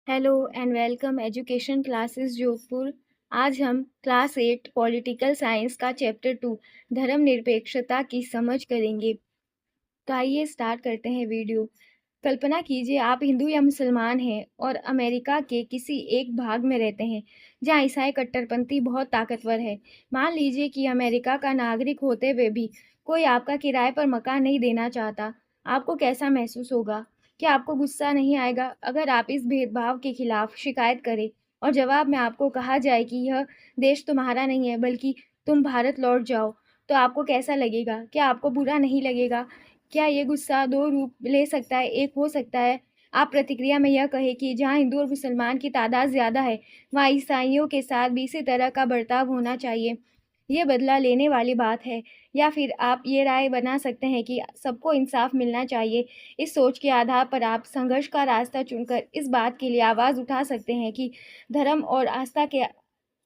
Hello and welcome education classes Jodhpur. आज हम class 8 political science का चैप्टर 2 धर्मनिरपेक्षता की समझ करेंगे। तो आइए स्टार्ट करते हैं वीडियो। कल्पना कीजिए आप हिंदू या मुसलमान हैं और अमेरिका के किसी एक भाग में रहते हैं जहां ईसाई कट्टरपंथी बहुत ताकतवर है। मान लीजिए कि अमेरिका का नागरिक होते हुए भी कोई आपका किराए पर मकान नहीं देना चाहता। आपको कैसा महसूस होगा? क्या आपको गुस्सा नहीं आएगा अगर आप इस भेदभाव के खिलाफ शिकायत करें और जवाब में आपको कहा जाए कि यह देश तुम्हारा नहीं है बल्कि तुम भारत लौट जाओ? तो आपको कैसा लगेगा? क्या आपको बुरा नहीं लगेगा? क्या ये गुस्सा 2 रूप ले सकता है? एक हो सकता है आप प्रतिक्रिया में यह कहें कि जहाँ हिंदू और मुसलमान की तादाद ज़्यादा है, वहाँ ईसाइयों के साथ भी इसी तरह का बर्ताव होना चाहिए। ये बदला लेने वाली बात है। या फिर आप ये राय बना सकते हैं कि सबको इंसाफ मिलना चाहिए। इस सोच के आधार पर आप संघर्ष का रास्ता चुनकर इस बात के लिए आवाज़ उठा सकते हैं कि धर्म और आस्था के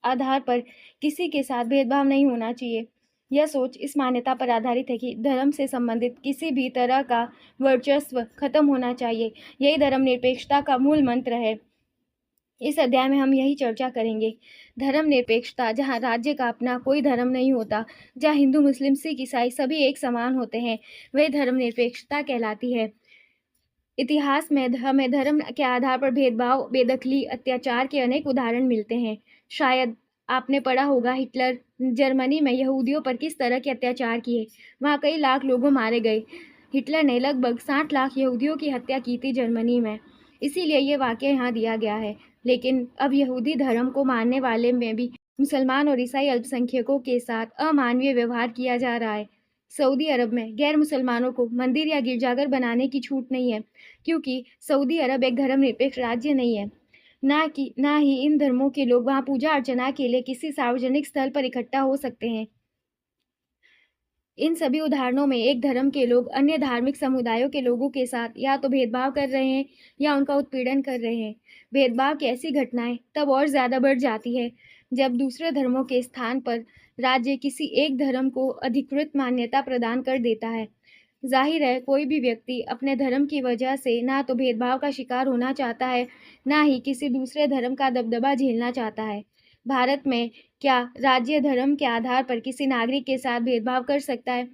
आधार पर किसी के साथ भेदभाव नहीं होना चाहिए। यह सोच इस मान्यता पर आधारित है कि धर्म से संबंधित किसी भी तरह का वर्चस्व खत्म होना चाहिए। यही धर्मनिरपेक्षता का मूल मंत्र है। इस अध्याय में हम यही चर्चा करेंगे। धर्मनिरपेक्षता, जहाँ राज्य का अपना कोई धर्म नहीं होता, जहाँ हिंदू, मुस्लिम, सिख, ईसाई सभी एक समान होते हैं, वह धर्मनिरपेक्षता कहलाती है। इतिहास में हमें धर्म के आधार पर भेदभाव, बेदखली, अत्याचार के अनेक उदाहरण मिलते हैं। शायद आपने पढ़ा होगा हिटलर जर्मनी में यहूदियों पर किस तरह के अत्याचार किए। वहाँ कई लाख लोगों मारे गए। हिटलर ने लगभग 60 लाख यहूदियों की हत्या की थी जर्मनी में। इसीलिए ये वाक्य यहाँ दिया गया है। लेकिन अब यहूदी धर्म को मानने वाले में भी मुसलमान और ईसाई अल्पसंख्यकों के साथ अमानवीय व्यवहार किया जा रहा है। सऊदी अरब में गैर मुसलमानों को मंदिर या गिरजाघर बनाने की छूट नहीं है, क्योंकि सऊदी अरब एक धर्मनिरपेक्ष राज्य नहीं है। ना ही इन धर्मों के लोग वहाँ पूजा अर्चना के लिए किसी सार्वजनिक स्थल पर इकट्ठा हो सकते हैं। इन सभी उदाहरणों में एक धर्म के लोग अन्य धार्मिक समुदायों के लोगों के साथ या तो भेदभाव कर रहे हैं या उनका उत्पीड़न कर रहे हैं। भेदभाव की ऐसी घटनाएं तब और ज़्यादा बढ़ जाती है जब दूसरे धर्मों के स्थान पर राज्य किसी एक धर्म को अधिकृत मान्यता प्रदान कर देता है। जाहिर है कोई भी व्यक्ति अपने धर्म की वजह से ना तो भेदभाव का शिकार होना चाहता है, ना ही किसी दूसरे धर्म का दबदबा झेलना चाहता है। भारत में क्या राज्य धर्म के आधार पर किसी नागरिक के साथ भेदभाव कर सकता है?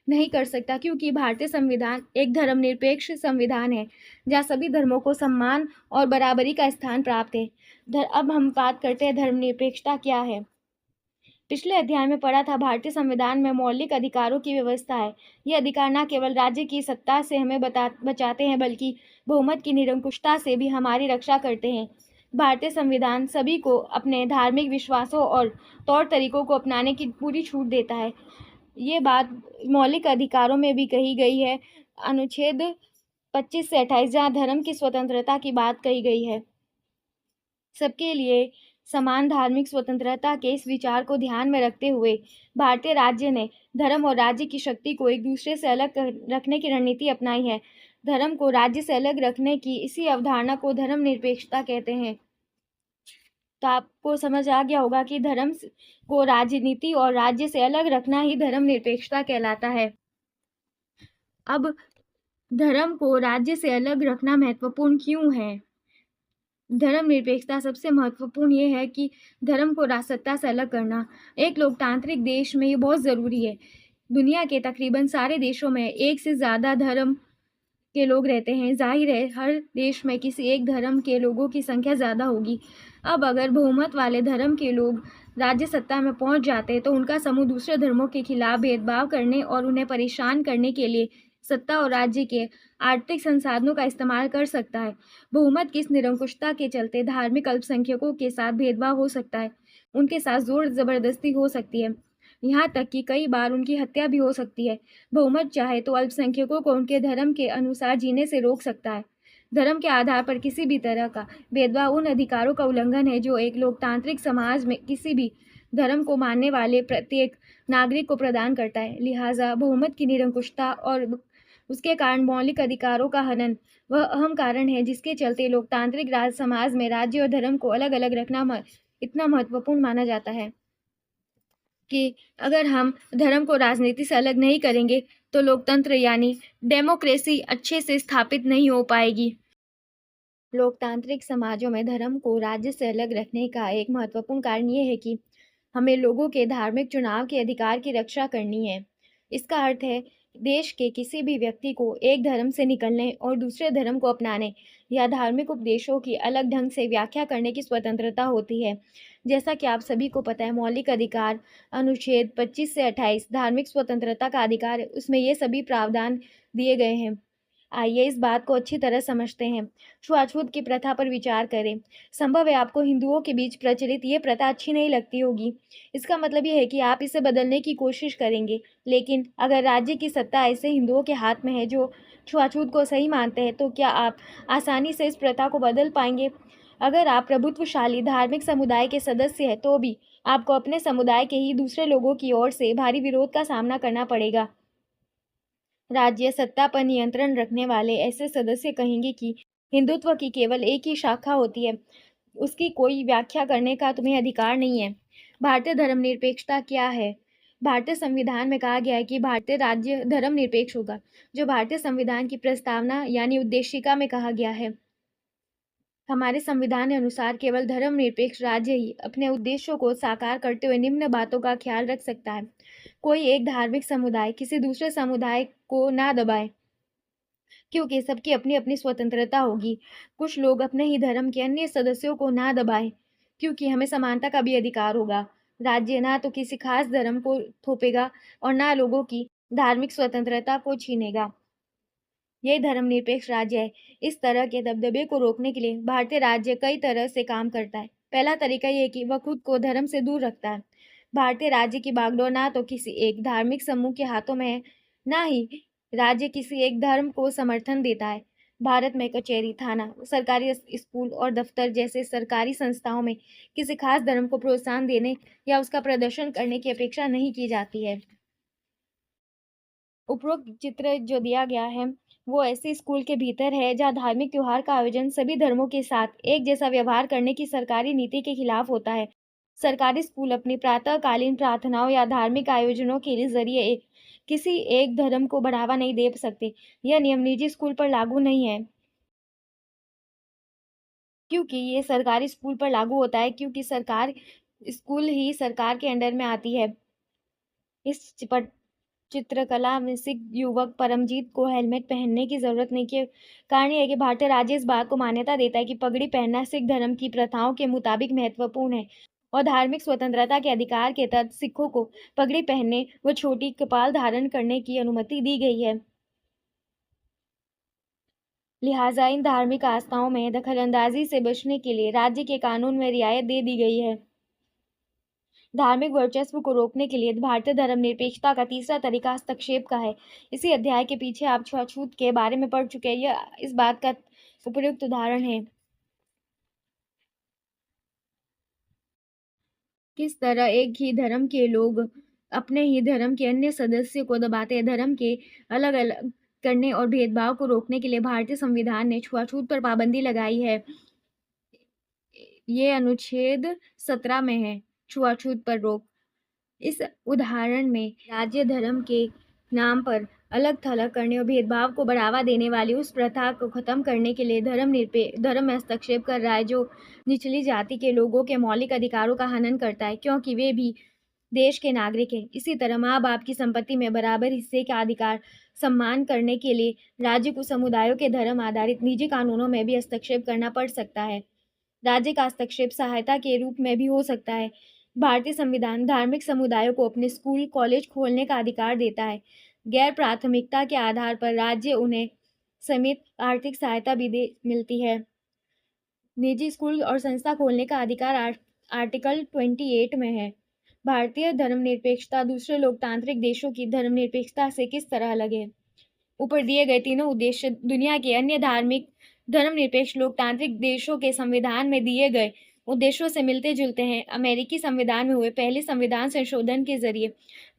नहीं कर सकता, क्योंकि भारतीय संविधान एक धर्मनिरपेक्ष संविधान है जहाँ सभी धर्मों को सम्मान और बराबरी का स्थान प्राप्त है। अब हम बात करते हैं धर्मनिरपेक्षता क्या है। पिछले अध्याय में पढ़ा था भारतीय संविधान में मौलिक अधिकारों की व्यवस्था है। ये अधिकार न केवल राज्य की सत्ता से हमें बचाते हैं बल्कि बहुमत की निरंकुशता से भी हमारी रक्षा करते हैं। भारतीय संविधान सभी को अपने धार्मिक विश्वासों और तौर तरीकों को अपनाने की पूरी छूट देता है। ये बात मौलिक अधिकारों में भी कही गई है। अनुच्छेद 25 से 28 जहाँ धर्म की स्वतंत्रता की बात कही गई है। सबके लिए समान धार्मिक स्वतंत्रता के इस विचार को ध्यान में रखते हुए भारतीय राज्य ने धर्म और राज्य की शक्ति को एक दूसरे से अलग रखने की रणनीति अपनाई है। धर्म को राज्य से अलग रखने की इसी अवधारणा को धर्मनिरपेक्षता कहते हैं। तो आपको समझ आ गया होगा कि धर्म को राजनीति और राज्य से अलग रखना ही धर्मनिरपेक्षता कहलाता है। अब धर्म को राज्य से अलग रखना महत्वपूर्ण क्यों है? धर्मनिरपेक्षता सबसे महत्वपूर्ण ये है कि धर्म को राजसत्ता से अलग करना। एक लोकतांत्रिक देश में ये बहुत ज़रूरी है। दुनिया के तकरीबन सारे देशों में एक से ज़्यादा धर्म के लोग रहते हैं। जाहिर है हर देश में किसी एक धर्म के लोगों की संख्या ज़्यादा होगी। अब अगर बहुमत वाले धर्म के लोग राज्य सत्ता में पहुंच जाते हैं तो उनका समूह दूसरे धर्मों के खिलाफ भेदभाव करने और उन्हें परेशान करने के लिए सत्ता और राज्य के आर्थिक संसाधनों का इस्तेमाल कर सकता है। बहुमत की इस निरंकुशता के चलते धार्मिक अल्पसंख्यकों के साथ भेदभाव हो सकता है, उनके साथ जोर जबरदस्ती हो सकती है, यहाँ तक कि कई बार उनकी हत्या भी हो सकती है। बहुमत चाहे तो अल्पसंख्यकों को उनके धर्म के अनुसार जीने से रोक सकता है। धर्म के आधार पर किसी भी तरह का भेदभाव उन अधिकारों का उल्लंघन है जो एक लोकतांत्रिक समाज में किसी भी धर्म को मानने वाले प्रत्येक नागरिक को प्रदान करता है। लिहाजा बहुमत की निरंकुशता और उसके कारण मौलिक अधिकारों का हनन वह अहम कारण है जिसके चलते लोकतांत्रिक राज समाज में राज्य और धर्म को अलग अलग रखना इतना महत्वपूर्ण माना जाता है कि अगर हम धर्म को राजनीति से अलग नहीं करेंगे तो लोकतंत्र यानी डेमोक्रेसी अच्छे से स्थापित नहीं हो पाएगी। लोकतांत्रिक समाजों में धर्म को राज्य से अलग रखने का एक महत्वपूर्ण कारण ये है कि हमें लोगों के धार्मिक चुनाव के अधिकार की रक्षा करनी है। इसका अर्थ है देश के किसी भी व्यक्ति को एक धर्म से निकलने और दूसरे धर्म को अपनाने या धार्मिक उपदेशों की अलग ढंग से व्याख्या करने की स्वतंत्रता होती है। जैसा कि आप सभी को पता है, मौलिक अधिकार अनुच्छेद 25 से 28 धार्मिक स्वतंत्रता का अधिकार है, उसमें ये सभी प्रावधान दिए गए हैं। आइए इस बात को अच्छी तरह समझते हैं। छुआछूत की प्रथा पर विचार करें। संभव है आपको हिंदुओं के बीच प्रचलित ये प्रथा अच्छी नहीं लगती होगी। इसका मतलब ये है कि आप इसे बदलने की कोशिश करेंगे। लेकिन अगर राज्य की सत्ता ऐसे हिंदुओं के हाथ में है जो छुआछूत को सही मानते हैं, तो क्या आप आसानी से इस प्रथा को बदल पाएंगे? अगर आप प्रभुत्वशाली धार्मिक समुदाय के सदस्य हैं, तो भी आपको अपने समुदाय के ही दूसरे लोगों की ओर से भारी विरोध का सामना करना पड़ेगा। राज्य सत्ता पर नियंत्रण रखने वाले ऐसे सदस्य कहेंगे कि हिंदुत्व की केवल एक ही शाखा होती है, उसकी कोई व्याख्या करने का तुम्हें अधिकार नहीं है। भारतीय धर्मनिरपेक्षता क्या है? भारतीय संविधान में कहा गया है कि भारतीय राज्य धर्मनिरपेक्ष होगा। जो भारतीय संविधान की प्रस्तावना यानी उद्देशिका में कहा गया है। हमारे संविधान के अनुसार केवल धर्मनिरपेक्ष राज्य ही अपने उद्देश्यों को साकार करते हुए निम्न बातों का ख्याल रख सकता है। कोई एक धार्मिक समुदाय किसी दूसरे समुदाय को ना दबाए, क्योंकि सबकी अपनी अपनी स्वतंत्रता होगी। कुछ लोग अपने ही धर्म के अन्य सदस्यों को ना दबाएं, क्योंकि हमें समानता का भी अधिकार होगा। राज्य ना तो किसी खास धर्म को थोपेगा और ना लोगों की धार्मिक स्वतंत्रता को छीनेगा। यही धर्मनिरपेक्ष राज्य है। इस तरह के दबदबे को रोकने के लिए भारतीय राज्य कई तरह से काम करता है। पहला तरीका ये है कि वह खुद को धर्म से दूर रखता है। भारतीय राज्य की बागडोर ना तो किसी एक धार्मिक समूह के हाथों में है, ना ही राज्य किसी एक धर्म को समर्थन देता है। भारत में कचहरी, थाना, सरकारी स्कूल और दफ्तर जैसे सरकारी संस्थाओं में किसी खास धर्म को प्रोत्साहन देने या उसका प्रदर्शन करने की अपेक्षा नहीं की जाती है। उपरोक्त चित्र जो दिया गया है, वो ऐसे स्कूल के भीतर है जहाँ धार्मिक त्योहार का आयोजन सभी धर्मों के साथ एक जैसा व्यवहार करने की सरकारी नीति के खिलाफ होता है। सरकारी स्कूल अपनी प्रातःकालीन प्रार्थनाओं या धार्मिक आयोजनों के जरिए किसी एक धर्म को बढ़ावा नहीं दे सकते। यह नियम निजी स्कूल पर लागू नहीं है, क्योंकि ये सरकारी स्कूल पर लागू होता है, क्योंकि सरकार स्कूल ही सरकार के अंडर में आती है। इस चित्रकला में सिख युवक परमजीत को हेलमेट पहनने की जरूरत नहीं के कारण यह है कि भारतीय राज्य इस बात को मान्यता देता है कि पगड़ी पहनना सिख धर्म की प्रथाओं के मुताबिक महत्वपूर्ण है और धार्मिक स्वतंत्रता के अधिकार के तहत सिखों को पगड़ी पहनने व छोटी कपाल धारण करने की अनुमति दी गई है। लिहाजा इन धार्मिक आस्थाओं में दखलंदाजी से बचने के लिए राज्य के कानून में रियायत दे दी गई है। धार्मिक वर्चस्व को रोकने के लिए भारतीय धर्मनिरपेक्षता का तीसरा तरीका हस्तक्षेप का है। इसी अध्याय के पीछे आप छूआछूत के बारे में पढ़ चुके हैं। यह इस बात का उपयुक्त उदाहरण है। किस तरह एक ही धर्म के लोग अपने ही धर्म के अन्य सदस्य को दबाते हैं। धर्म के अलग अलग करने और भेदभाव को रोकने के लिए भारतीय संविधान ने छुआछूत पर पाबंदी लगाई है। ये अनुच्छेद 17 में है, छुआछूत पर रोक। इस उदाहरण में राज्य धर्म के नाम पर अलग थलग करने और भेदभाव को बढ़ावा देने वाली उस प्रथा को खत्म करने के लिए धर्म में हस्तक्षेप कर रहा है, जो निचली जाति के लोगों के मौलिक अधिकारों का हनन करता है, क्योंकि वे भी देश के नागरिक हैं। इसी तरह माँ बाप की संपत्ति में बराबर हिस्से का अधिकार सम्मान करने के लिए राज्य को समुदायों के धर्म आधारित निजी कानूनों में भी हस्तक्षेप करना पड़ सकता है। राज्य का हस्तक्षेप सहायता के रूप में भी हो सकता है। भारतीय संविधान धार्मिक समुदायों को अपने स्कूल कॉलेज खोलने का अधिकार देता है। गैर प्राथमिकता के आधार पर राज्य उन्हें सीमित आर्थिक सहायता भी मिलती है। निजी स्कूल और संस्था खोलने का अधिकार आर्टिकल 28 में है। भारतीय धर्मनिरपेक्षता दूसरे लोकतांत्रिक देशों की धर्मनिरपेक्षता से किस तरह अलग है? ऊपर दिए गए तीनों उद्देश्य दुनिया के अन्य धार्मिक धर्मनिरपेक्ष लोकतांत्रिक देशों के संविधान में दिए गए उद्देश्यों से मिलते जुलते हैं। अमेरिकी संविधान में हुए पहले संविधान संशोधन के जरिए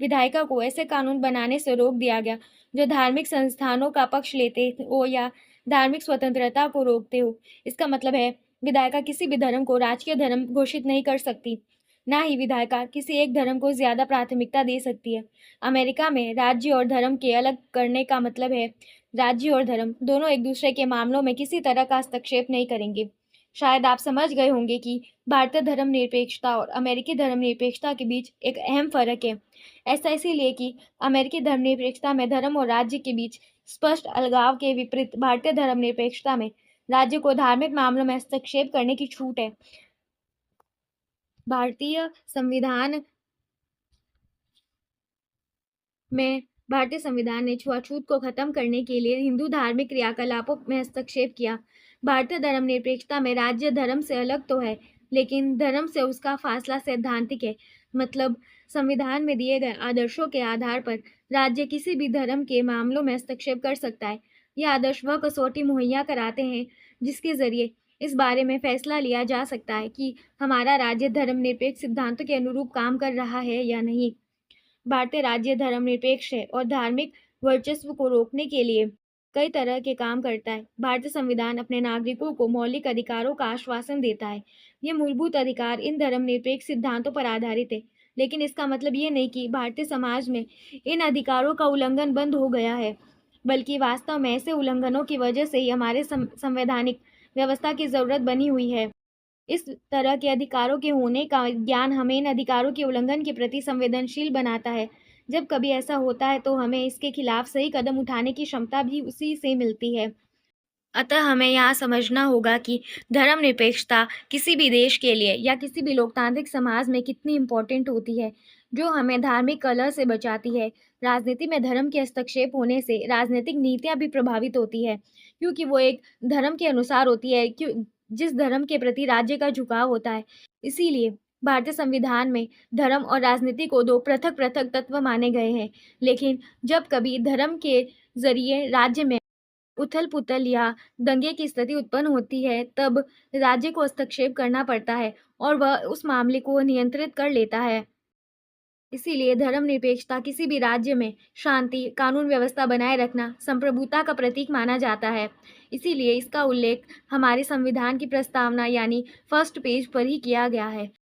विधायिका को ऐसे कानून बनाने से रोक दिया गया जो धार्मिक संस्थानों का पक्ष लेते हो या धार्मिक स्वतंत्रता को रोकते हो। इसका मतलब है विधायिका किसी भी धर्म को राजकीय धर्म घोषित नहीं कर सकती। ना ही विधायिका किसी एक धर्म को ज़्यादा प्राथमिकता दे सकती है। अमेरिका में राज्य और धर्म के अलग करने का मतलब है राज्य और धर्म दोनों एक दूसरे के मामलों में किसी तरह का हस्तक्षेप नहीं करेंगे। शायद आप समझ गए होंगे कि भारतीय धर्मनिरपेक्षता और अमेरिकी धर्मनिरपेक्षता के बीच एक अहम फ़र्क है। ऐसा इसीलिए कि अमेरिकी धर्मनिरपेक्षता में धर्म और राज्य के बीच स्पष्ट अलगाव के विपरीत भारतीय धर्मनिरपेक्षता में राज्य को धार्मिक मामलों में हस्तक्षेप करने की छूट है। भारतीय संविधान में भारतीय संविधान ने छुआछूत को खत्म करने के लिए हिंदू धार्मिक क्रियाकलापों में हस्तक्षेप किया। भारतीय धर्मनिरपेक्षता में राज्य धर्म से अलग तो है, लेकिन धर्म से उसका फासला सैद्धांतिक है। मतलब संविधान में दिए गए आदर्शों के आधार पर राज्य किसी भी धर्म के मामलों में हस्तक्षेप कर सकता है। ये आदर्श वह कसौटी मुहैया कराते हैं जिसके जरिए इस बारे में फैसला लिया जा सकता है कि हमारा राज्य धर्मनिरपेक्ष सिद्धांतों के अनुरूप काम कर रहा है या नहीं। भारतीय राज्य धर्मनिरपेक्ष है और धार्मिक वर्चस्व को रोकने के लिए कई तरह के काम करता है। भारतीय संविधान अपने नागरिकों को मौलिक अधिकारों का आश्वासन देता है। ये मूलभूत अधिकार इन धर्मनिरपेक्ष सिद्धांतों पर आधारित है, लेकिन इसका मतलब ये नहीं कि भारतीय समाज में इन अधिकारों का उल्लंघन बंद हो गया है, बल्कि वास्तव में ऐसे उल्लंघनों की वजह से ही हमारे संवैधानिक व्यवस्था की जरूरत बनी हुई है। इस तरह के अधिकारों के होने का ज्ञान हमें इन अधिकारों के उल्लंघन के प्रति संवेदनशील बनाता है। जब कभी ऐसा होता है तो हमें इसके खिलाफ सही कदम उठाने की क्षमता भी उसी से मिलती है। अतः हमें यहाँ समझना होगा कि धर्मनिरपेक्षता किसी भी देश के लिए या किसी भी लोकतांत्रिक समाज में कितनी इम्पोर्टेंट होती है, जो हमें धार्मिक कलह से बचाती है। राजनीति में धर्म के हस्तक्षेप होने से राजनीतिक नीतियाँ भी प्रभावित होती है, क्योंकि वो एक धर्म के अनुसार होती है, जिस धर्म के प्रति राज्य का झुकाव होता है। इसीलिए भारतीय संविधान में धर्म और राजनीति को दो पृथक पृथक तत्व माने गए हैं। लेकिन जब कभी धर्म के जरिए राज्य में उथल-पुथल या दंगे की स्थिति उत्पन्न होती है, तब राज्य को हस्तक्षेप करना पड़ता है और वह उस मामले को नियंत्रित कर लेता है। इसीलिए धर्मनिरपेक्षता किसी भी राज्य में शांति, कानून व्यवस्था बनाए रखना, संप्रभुता का प्रतीक माना जाता है। इसीलिए इसका उल्लेख हमारे संविधान की प्रस्तावना यानी फर्स्ट पेज पर ही किया गया है।